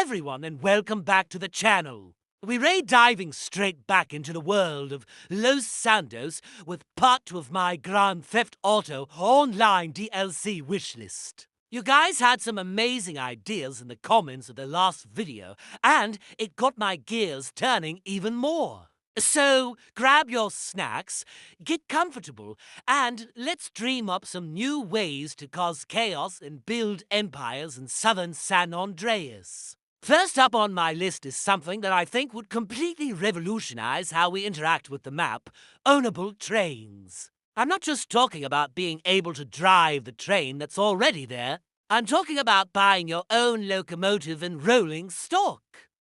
everyone and welcome back to the channel. We're diving straight back into the world of Los Santos with part 2 of my Grand Theft Auto online DLC wishlist. You guys had some amazing ideas in the comments of the last video, and it got my gears turning even more. So, grab your snacks, get comfortable, and let's dream up some new ways to cause chaos and build empires in southern San Andreas. First up on my list is something that I think would completely revolutionize how we interact with the map: ownable trains. I'm not just talking about being able to drive the train that's already there. I'm talking about buying your own locomotive and rolling stock.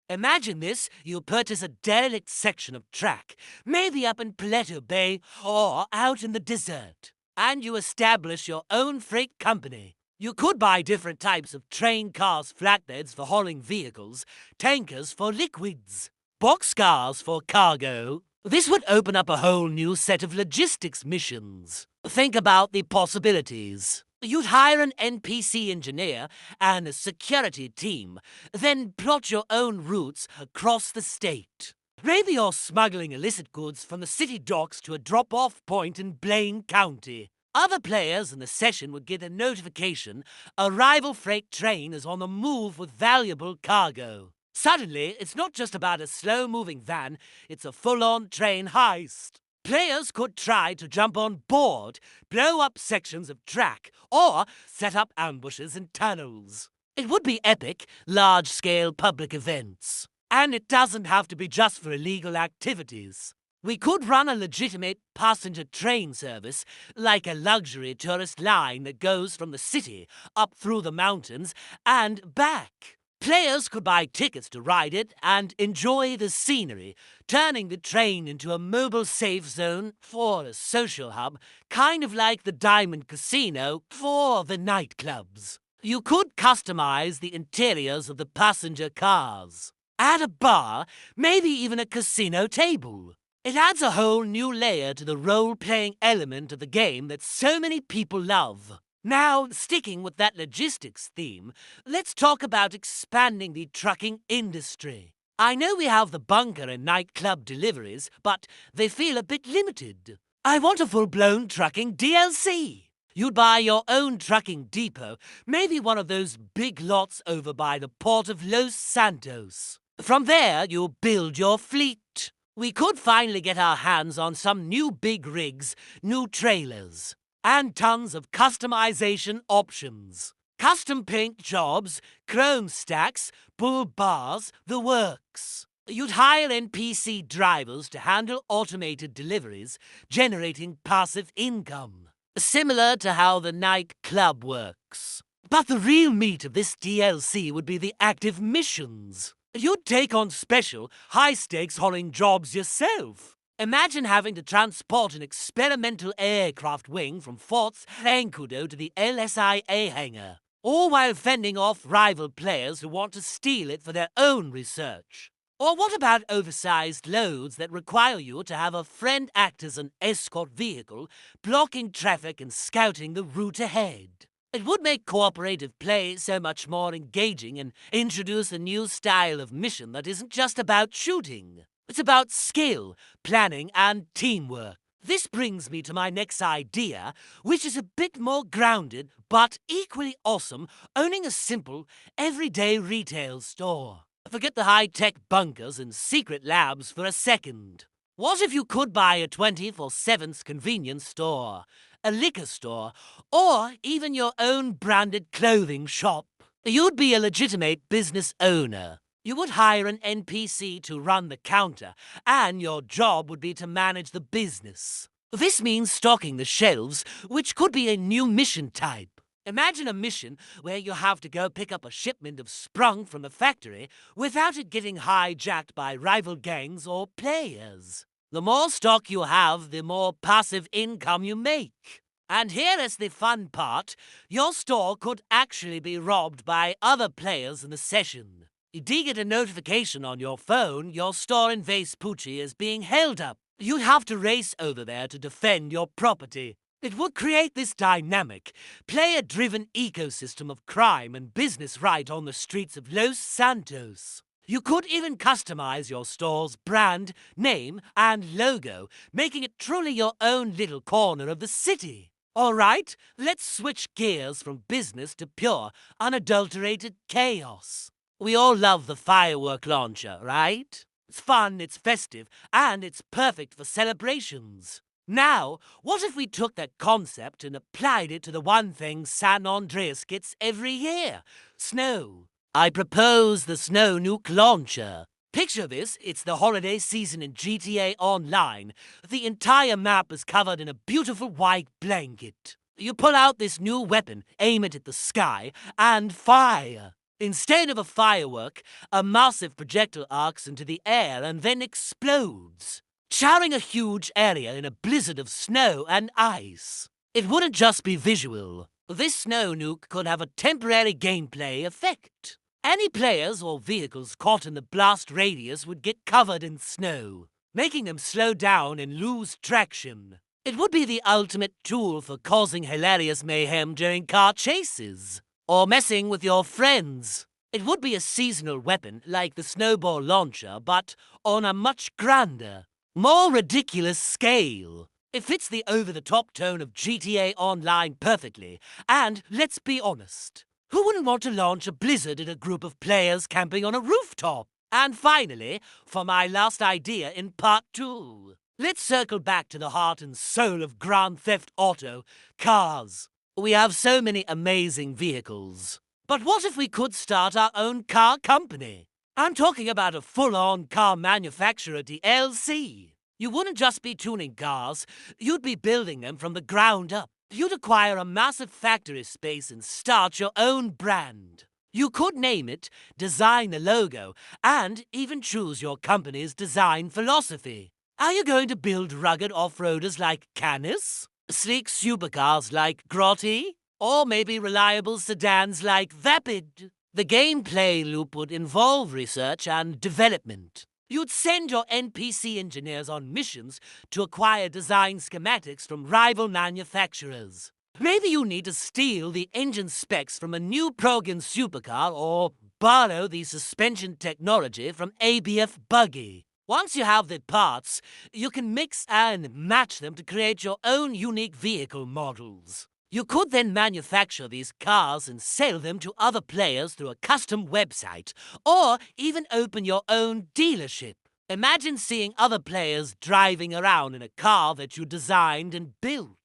Imagine this: you purchase a derelict section of track, maybe up in Paleto Bay or out in the desert, and you establish your own freight company. You could buy different types of train cars, flatbeds for hauling vehicles, tankers for liquids, boxcars for cargo. This would open up a whole new set of logistics missions. Think about the possibilities. You'd hire an NPC engineer and a security team, then plot your own routes across the state. Maybe you're smuggling illicit goods from the city docks to a drop-off point in Blaine County. Other players in the session would get a notification a rival freight train is on the move with valuable cargo. Suddenly, it's not just about a slow-moving van, it's a full-on train heist. Players could try to jump on board, blow up sections of track, or set up ambushes in tunnels. It would be epic, large-scale public events. And it doesn't have to be just for illegal activities. We could run a legitimate passenger train service, like a luxury tourist line that goes from the city up through the mountains and back. Players could buy tickets to ride it and enjoy the scenery, turning the train into a mobile safe zone for a social hub, kind of like the Diamond Casino for the nightclubs. You could customize the interiors of the passenger cars, add a bar, maybe even a casino table. It adds a whole new layer to the role-playing element of the game that so many people love. Now, sticking with that logistics theme, let's talk about expanding the trucking industry. I know we have the bunker and nightclub deliveries, but they feel a bit limited. I want a full-blown trucking DLC. You'd buy your own trucking depot, maybe one of those big lots over by the port of Los Santos. From there, you'll build your fleet. We could finally get our hands on some new big rigs, new trailers, and tons of customization options. Custom paint jobs, chrome stacks, bull bars, the works. You'd hire NPC drivers to handle automated deliveries, generating passive income, similar to how the nightclub works. But the real meat of this DLC would be the active missions. You'd take on special, high-stakes hauling jobs yourself. Imagine having to transport an experimental aircraft wing from Fort Rancudo to the LSIA hangar, all while fending off rival players who want to steal it for their own research. Or what about oversized loads that require you to have a friend act as an escort vehicle, blocking traffic and scouting the route ahead? It would make cooperative play so much more engaging and introduce a new style of mission that isn't just about shooting. It's about skill, planning, and teamwork. This brings me to my next idea, which is a bit more grounded, but equally awesome: owning a simple, everyday retail store. Forget the high-tech bunkers and secret labs for a second. What if you could buy a 24/7 convenience store, a liquor store, or even your own branded clothing shop? You'd be a legitimate business owner. You would hire an NPC to run the counter, and your job would be to manage the business. This means stocking the shelves, which could be a new mission type. Imagine a mission where you have to go pick up a shipment of Sprung from the factory without it getting hijacked by rival gangs or players. The more stock you have, the more passive income you make. And here is the fun part: your store could actually be robbed by other players in the session. You do get a notification on your phone your store in Vespucci is being held up. You'd have to race over there to defend your property. It would create this dynamic, player-driven ecosystem of crime and business right on the streets of Los Santos. You could even customize your store's brand, name, and logo, making it truly your own little corner of the city. All right, let's switch gears from business to pure, unadulterated chaos. We all love the firework launcher, right? It's fun, it's festive, and it's perfect for celebrations. Now, what if we took that concept and applied it to the one thing San Andreas gets every year? Snow. I propose the Snow Nuke Launcher. Picture this, it's the holiday season in GTA Online. The entire map is covered in a beautiful white blanket. You pull out this new weapon, aim it at the sky, and fire. Instead of a firework, a massive projectile arcs into the air and then explodes, showering a huge area in a blizzard of snow and ice. It wouldn't just be visual. This snow nuke could have a temporary gameplay effect. Any players or vehicles caught in the blast radius would get covered in snow, making them slow down and lose traction. It would be the ultimate tool for causing hilarious mayhem during car chases, or messing with your friends. It would be a seasonal weapon like the snowball launcher, but on a much grander, more ridiculous scale. It fits the over-the-top tone of GTA Online perfectly, and let's be honest, who wouldn't want to launch a blizzard at a group of players camping on a rooftop? And finally, for my last idea in part 2, let's circle back to the heart and soul of Grand Theft Auto, cars. We have so many amazing vehicles. But what if we could start our own car company? I'm talking about a full-on car manufacturer DLC. You wouldn't just be tuning cars, you'd be building them from the ground up. You'd acquire a massive factory space and start your own brand. You could name it, design the logo, and even choose your company's design philosophy. Are you going to build rugged off-roaders like Canis? Sleek supercars like Grotti? Or maybe reliable sedans like Vapid? The gameplay loop would involve research and development. You'd send your NPC engineers on missions to acquire design schematics from rival manufacturers. Maybe you need to steal the engine specs from a new Progan supercar or borrow the suspension technology from ABF Buggy. Once you have the parts, you can mix and match them to create your own unique vehicle models. You could then manufacture these cars and sell them to other players through a custom website, or even open your own dealership. Imagine seeing other players driving around in a car that you designed and built.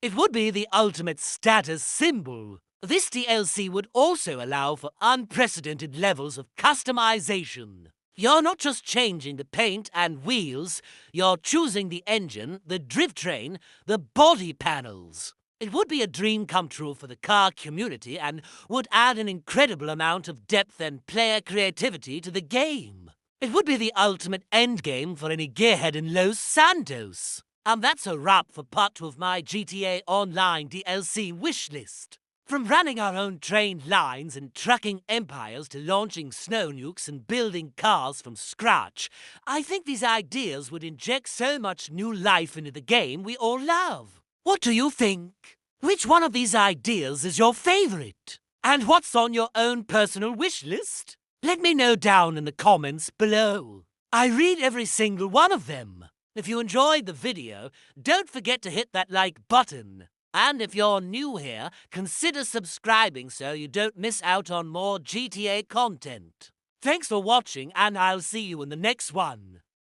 It would be the ultimate status symbol. This DLC would also allow for unprecedented levels of customization. You're not just changing the paint and wheels, you're choosing the engine, the drivetrain, the body panels. It would be a dream come true for the car community and would add an incredible amount of depth and player creativity to the game. It would be the ultimate endgame for any gearhead in Los Santos. And that's a wrap for part 2 of my GTA Online DLC wishlist. From running our own train lines and trucking empires to launching snow nukes and building cars from scratch, I think these ideas would inject so much new life into the game we all love. What do you think? Which one of these ideas is your favorite? And what's on your own personal wish list? Let me know down in the comments below. I read every single one of them. If you enjoyed the video, don't forget to hit that like button. And if you're new here, consider subscribing so you don't miss out on more GTA content. Thanks for watching, and I'll see you in the next one.